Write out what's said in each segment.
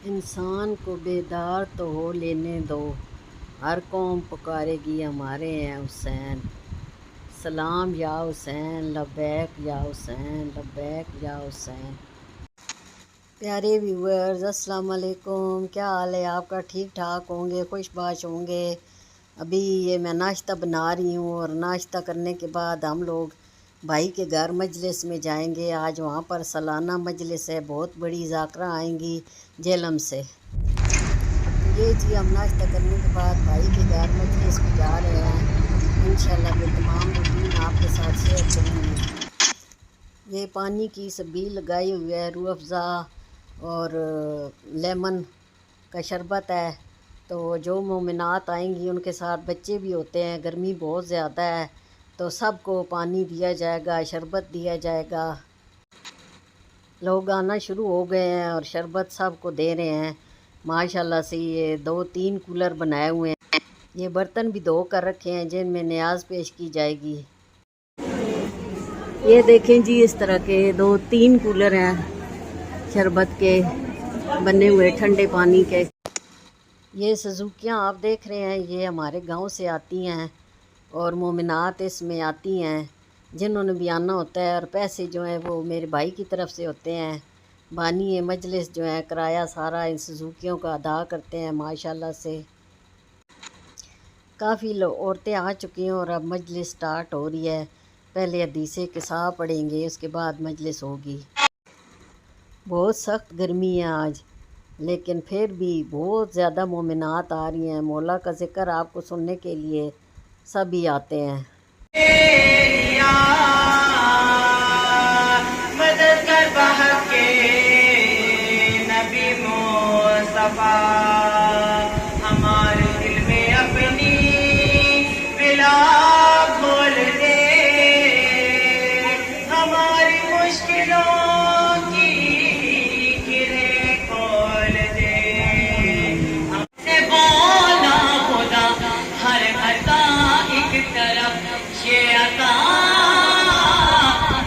इंसान को बेदार तो हो लेने दो, हर कौम पुकारेगी हमारे हैं हुसैन। सलाम या हुसैन, लब्बैक या हुसैन, लब्बैक या हुसैन। प्यारे व्यूअर्स, अस्सलाम वालेकुम। क्या हाल है आपका? ठीक ठाक होंगे, खुशबाश होंगे। अभी ये मैं नाश्ता बना रही हूँ और नाश्ता करने के बाद हम लोग भाई के घर मजलिस में जाएंगे। आज वहाँ पर सालाना मजलिस है, बहुत बड़ी ज़ाकरा आएंगी जेलम से। ये जी हम नाश्ता करने के बाद भाई के घर मजलिस में जा रहे हैं। इंशाल्लाह मैं तमाम रूटीन आपके साथ शेयर करूँगी। ये पानी की छबील लगाई हुई है, रूह अफ़ज़ा और लेमन का शरबत है। तो जो मोमिनात आएंगी उनके साथ बच्चे भी होते हैं, गर्मी बहुत ज़्यादा है तो सबको पानी दिया जाएगा, शरबत दिया जाएगा। लोग आना शुरू हो गए हैं और शरबत सबको दे रहे हैं माशाल्लाह से। ये 2-3 कूलर बनाए हुए हैं। ये बर्तन भी धो कर रखे हैं जिनमें न्याज पेश की जाएगी। ये देखें जी, इस तरह के 2-3 कूलर हैं शरबत के बने हुए, ठंडे पानी के। ये सज़ूकियाँ आप देख रहे हैं, ये हमारे गांव से आती हैं और मोमिनात इसमें आती हैं जिन्होंने भी आना होता है। और पैसे जो हैं वो मेरे भाई की तरफ से होते हैं। बानी मजलिस जो है किराया सारा इन सज़ूकियों का अदा करते हैं माशाल्लाह से। काफ़ी औरतें आ चुकी हैं और अब मजलिस स्टार्ट हो रही है। पहले हदीसे किसा पढ़ेंगे, उसके बाद मजलिस होगी। बहुत सख्त गर्मी है आज, लेकिन फिर भी बहुत ज़्यादा मोमिनात आ रही हैं। मौला का ज़िक्र आपको सुनने के लिए सभी आते हैं। मदद कर बहक के नबी मुस्तफा, हमारे दिल में अपनी बिला खोल दे, हमारी मुश्किलों की किरें खोल दे। हमसे बोला खुदा हर अता एक तरफ, ये अता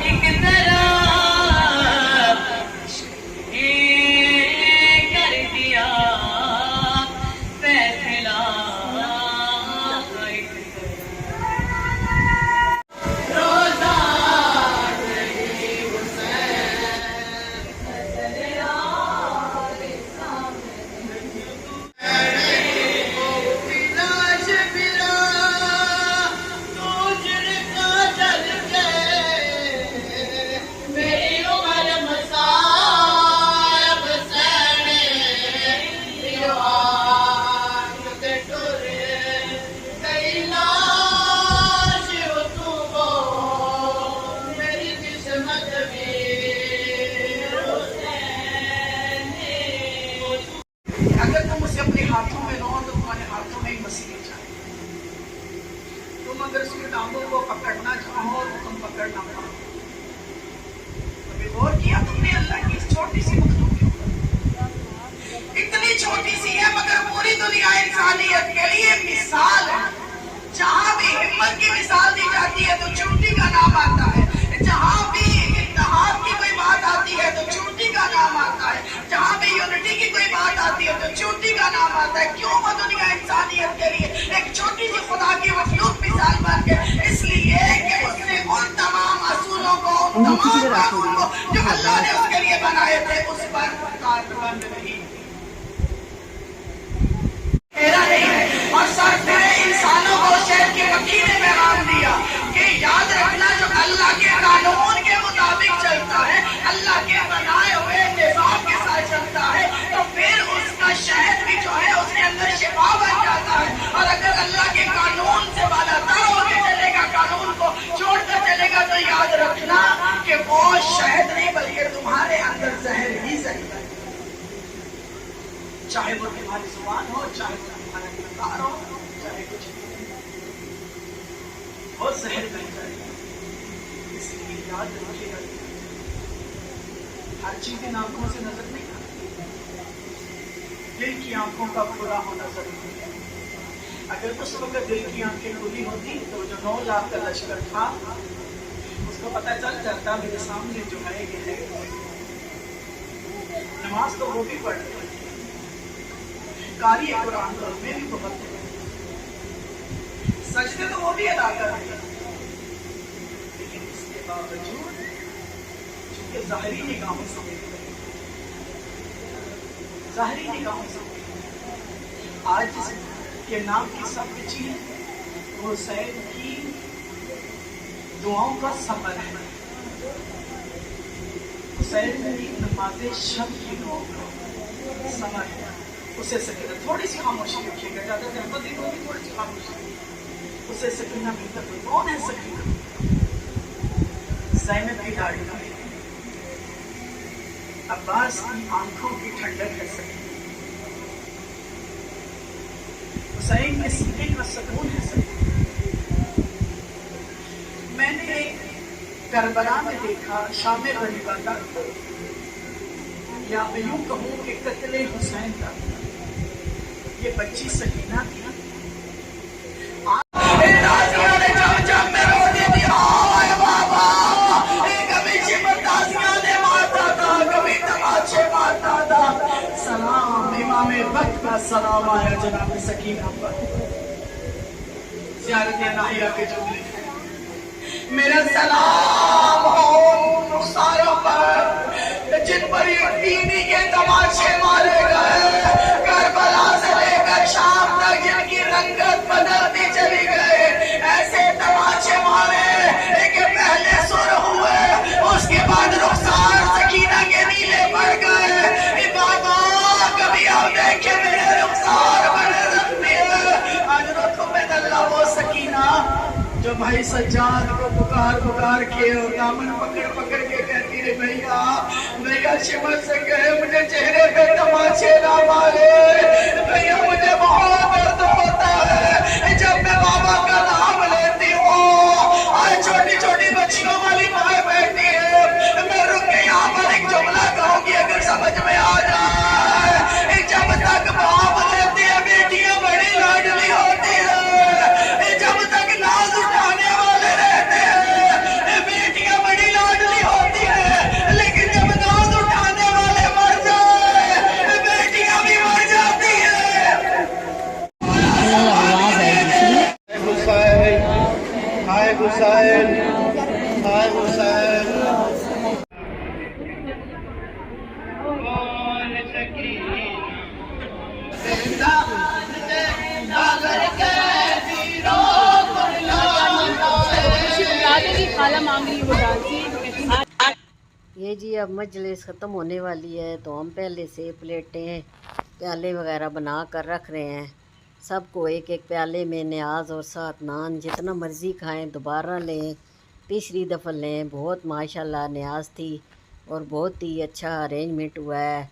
एक तरफ कर दिया फैसला एक रोजा हाथों में लो तो तुम्हारे हाथों में ही मसीह जाए। तुम अगर उसकी टांगों को पकड़ना चाहो तो तुम पकड़ ना पाओ। कभी गौर किया तुमने अल्लाह की इस छोटी सी मखलूक के ऊपर? इतनी छोटी सी है मगर पूरी दुनिया इंसानियत के लिए मिसाल है। जहाँ भी हिम्मत की मिसाल दी जाती है तो चोटी का नाम आता है। जहाँ भी इत्तेहाद की कोई बात आती है तो चोटी का नाम आता है। जहाँ भी यूनिटी की कोई बात आती है तो चोटी का नाम आता है। क्यों? वो दुनिया इंसानियत के लिए एक छोटी सी खुदा की मखलूक मिसाल बन गए, इसलिए कि उसने उन तमाम असूलों को, उन तमाम कानून को जो अल्लाह ने उसके लिए बनाए थे उस पर कारबंद नहीं नहीं है। और सर इंसानों को शहर के वकील ने पैगाम दिया कि याद रखना, जो अल्लाह के कानून के मुताबिक चलता है, अल्लाह के बनाए हुए निजाम के साथ चलता है, तो फिर उसका शहद भी जो है उसके अंदर शिफा बन जाता है। और अगर अल्लाह के कानून से बालातर होकर चलेगा, कानून को छोड़कर चलेगा, तो याद रखना कि वो शहद नहीं बल्कि तुम्हारे अंदर जहर ही सही है। चाहे वो तुम्हारी जुबान हो, चाहे वो तुम्हारा किरदार हो, चाहे कुछ वो जहर बन जाएगा। इसलिए याद रखिएगा, हर चीज इन आंखों से नजर नहीं आती, दिल की आंखों का खुला होना जरूरी है। अगर उस वक्त दिल की आंखें खुली होती तो जो 9 लाख का लश्कर था उसको पता चल जाता मेरे सामने जो है ये है। नमाज तो वो भी पढ़ रही, कारी कुरान करो, मैं भी तो करते हैं, सजदे तो वो भी अदा करते हैं, लेकिन इसके बावजूद चूंकि ज़ाहिरी निगाहों से देखते हैं, ज़ाहिरी निगाहों से आज के नाम की सब चीज हुसैन की दुआओं का सफर है, हुसैन की नमाज़ शब की दुआओं का सफर है। उसे सकीना, थोड़ी सी खामोशी रखिएगा, ज़्यादा जहमत नहीं होगी, थोड़ी सी खामोशी, उसे सकीना मिलता है। कौन है सकीना? ज़ैनब की दाढ़ी का, अब्बास की आंखों की ठंडक है सकीना, हुसैन के सीने का सुकून है सकीना। मैंने करबला में देखा शाम गरीबा तक, या मैं यूं कहूं कि कत्ले हुसैन तक ये बच्ची सकीना थी। सलाम इमाम वक्त का सलाम आया जनाब सकीना पर, ज़ियारत नाहिया के जुमले, मेरा सलाम हो रुखसारों पर जिन पर ये दीनी के तमाशे मारे गए, करबला से लेकर शाम तक जिनकी रंगत बदलती चली गई, ऐसे तमाशे मारे कि पहले सुर हुए, उसके बाद रुखसार सकीना के नीले पड़ गए। बाबा कभी आप देखे मेरे रुखसार बने रखते हैं, आज रखो में अल्लाह वो सकीना जो भाई सज्जाद को पुकार पुकार के और दामन पकड़ पकड़ के कहती है, भैया भैया शिमर से कहे मुझे चेहरे पे तमाचे ना मारे, भैया मुझे बहुत दर्द होता है जब मैं बाबा का नाम लेती हूँ। आज छोटी छोटी बच्चियों वाली माँ बैठी है, मैं रुक के यहाँ पर एक जुमला कहूँगी, अगर समझ में आ जाए। जब तक बाप लेती है बेटियां बड़ी लाडली होती है, जब तक नाज उठाने वाले रहते हैं बेटियां बड़ी लाडली होती है, लेकिन जब नाज उठाने वाले मर जाए बेटियां भी मर जाती है। हुसैन हाय हुसैन हाय हुसैन, ये जी अब मजलिस ख़त्म होने वाली है, तो हम पहले से प्लेटें प्याले वगैरह बना कर रख रहे हैं। सबको एक एक प्याले में न्याज और साथ नान, जितना मर्ज़ी खाएं, दोबारा लें, तीसरी दफ़ा लें। बहुत माशाल्लाह न्याज थी और बहुत ही अच्छा अरेंजमेंट हुआ है,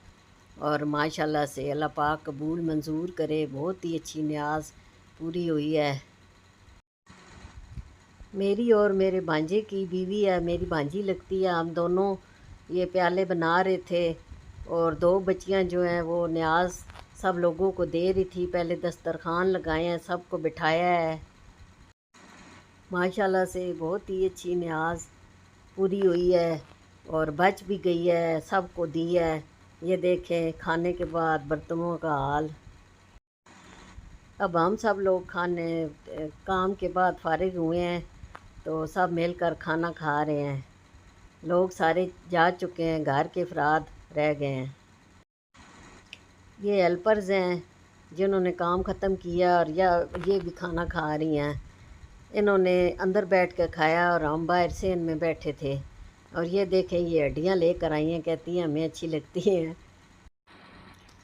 और माशाल्लाह से अल्लाह पाक कबूल मंजूर करे। बहुत ही अच्छी न्याज पूरी हुई है। मेरी और मेरे भांजे की बीवी है, मेरी भांजी लगती है, हम दोनों ये प्याले बना रहे थे, और दो बच्चियां जो हैं वो न्याज सब लोगों को दे रही थी। पहले दस्तरखान लगाए हैं, सबको बिठाया है। माशाल्लाह से बहुत ही अच्छी न्याज पूरी हुई है और बच भी गई है, सबको दी है। ये देखें खाने के बाद बर्तनों का हाल। अब हम सब लोग खाने काम के बाद फारिग हुए हैं, तो सब मिलकर खाना खा रहे हैं। लोग सारे जा चुके हैं, घर के अफराद रह गए हैं। ये हेल्पर्स हैं जिन्होंने काम ख़त्म किया, और ये भी खाना खा रही हैं। इन्होंने अंदर बैठ कर खाया और हम बाहर से इनमें बैठे थे। और ये देखें ये हड्डियाँ लेकर आई हैं, कहती हैं हमें अच्छी लगती हैं।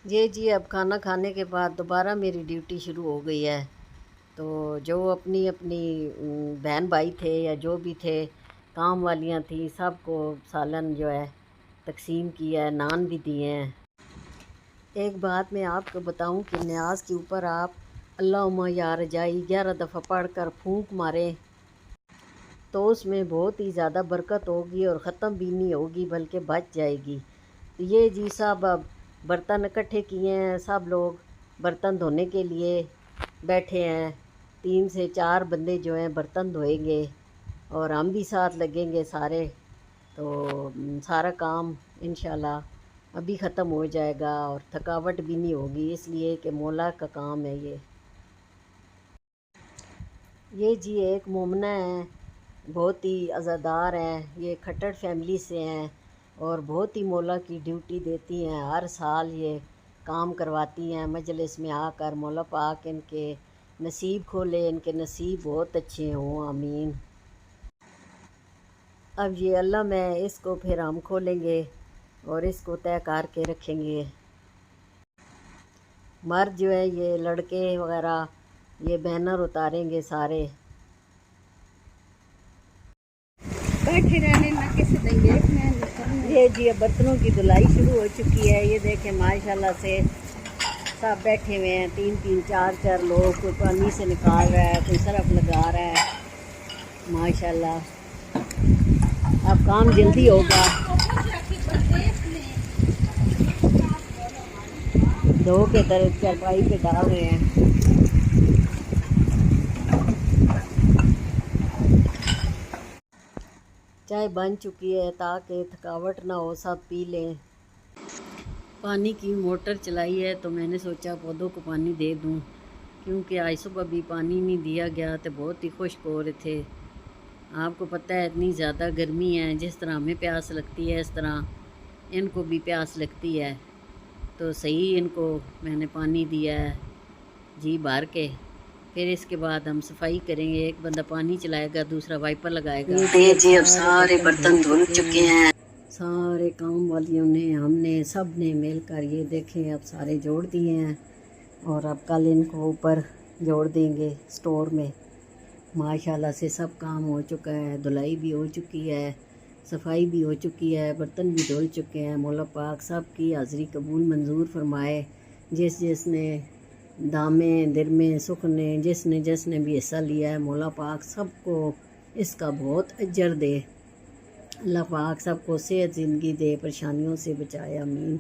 ये जी अब खाना खाने के बाद दोबारा मेरी ड्यूटी शुरू हो गई है। तो जो अपनी अपनी बहन भाई थे या जो भी थे, काम वालियाँ थी, सबको सालन जो है तकसीम किया है, नान भी दिए हैं। एक बात मैं आपको बताऊं कि न्याज के ऊपर आप अल्लाहुम्मा या रजाई 11 दफ़ा पढ़ कर फूंक मारें तो उसमें बहुत ही ज़्यादा बरकत होगी और ख़त्म भी नहीं होगी, बल्कि बच जाएगी। तो ये जी साहब अब बर्तन इकट्ठे किए हैं, सब लोग बर्तन धोने के लिए बैठे हैं। 3 से 4 बंदे जो हैं बर्तन धोएंगे और हम भी साथ लगेंगे सारे। तो सारा काम इंशाल्लाह ابھی ختم ہو جائے گا اور تھکاوٹ بھی نہیں ہوگی، اس لیے کہ مولا کا کام ہے یہ جی ایک مومنہ ہے، بہت ہی عزادار ہیں، یہ کھٹڑ فیملی سے ہیں اور بہت ہی مولا کی ڈیوٹی دیتی ہیں، ہر سال یہ کام کرواتی ہیں مجلس میں آ کر۔ مولا پاک ان کے نصیب کھولے، ان کے نصیب بہت اچھے ہوں، آمین۔ اب یہ اللہ میں اس کو پھر ہم کھولیں گے اور اس کو طے کر کے رکھیں گے۔ مرد جو ہے یہ لڑکے وغیرہ یہ بینر اتاریں گے سارے۔ بیٹھے رہنے نہ کسی دیں گے یہ جی برتنوں کی دھلائی شروع ہو چکی ہے، یہ دیکھیں ماشاءاللہ سے سب بیٹھے ہوئے ہیں، 3 4 لوگ، کوئی پانی سے نکال رہا ہے، کوئی صرف لگا رہا ہے، ماشاءاللہ اب کام جلدی ہوگا۔ دھو کے طرف چارپائی پہ ڈال رہے ہیں۔ چائے بن چکی ہے تاکہ تھکاوٹ نہ ہو، سب پی لیں۔ پانی کی موٹر چلائی ہے تو میں نے سوچا پودوں کو پانی دے دوں، کیونکہ آج صبح بھی پانی نہیں دیا گیا تو بہت ہی خشک ہو رہے تھے۔ آپ کو پتہ ہے اتنی زیادہ گرمی ہے، جس طرح ہمیں پیاس لگتی ہے اس طرح ان کو بھی پیاس لگتی ہے، تو صحیح ان کو میں نے پانی دیا ہے جی بھر کے۔ پھر اس کے بعد ہم صفائی کریں گے، ایک بندہ پانی چلائے گا، دوسرا وائپر لگائے گا۔ جی اب سارے برتن دھل چکے ہیں، سارے کام والیوں نے، ہم نے، سب نے مل کر یہ دیکھیں اب سارے جوڑ دیے ہیں اور اب کل ان کو اوپر جوڑ دیں گے سٹور میں۔ ماشاءاللہ سے سب کام ہو چکا ہے، دھلائی بھی ہو چکی ہے، صفائی بھی ہو چکی ہے، برتن بھی دھل چکے ہیں۔ مولا پاک سب کی حاضری قبول منظور فرمائے، جس نے دامے درمے سکھنے، جس نے بھی حصہ لیا ہے، مولا پاک سب کو اس کا بہت اجر دے، اللہ پاک سب کو صحت زندگی دے، پریشانیوں سے بچائے، آمین۔